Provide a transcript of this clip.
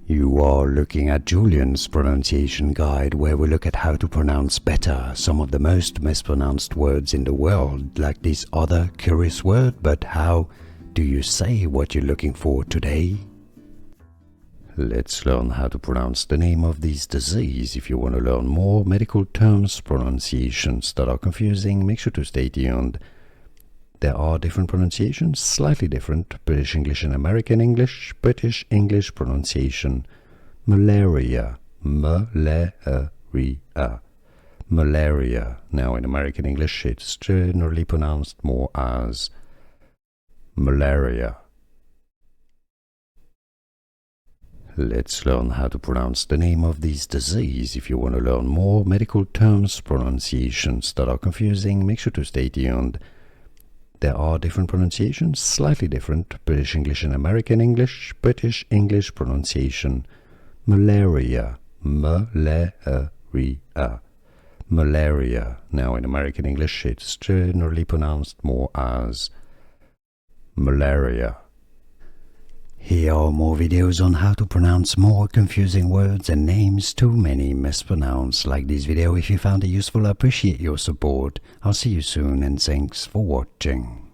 You are looking at Julian's pronunciation guide, where we look at how to pronounce better some of the most mispronounced words in the world, like this other curious word. But how do you say what you're looking for today? Let's learn how to pronounce the name of this disease. If you want to learn more medical terms, pronunciations that are confusing, make sure to stay tuned. There are different pronunciations, slightly different. British English and American English. British English pronunciation: malaria, malaria, malaria. Now in American English it's generally pronounced more as malaria. Let's learn how to pronounce the name of this disease. If you want to learn more medical terms, pronunciations that are confusing, make sure to stay tuned. There are different pronunciations, slightly different. British English and American English. British English pronunciation: malaria, malaria, malaria. Now in American English it's generally pronounced more as malaria. Here are more videos on how to pronounce more confusing words and names too many mispronounced. Like this video if you found it useful. I appreciate your support. I'll see you soon and thanks for watching.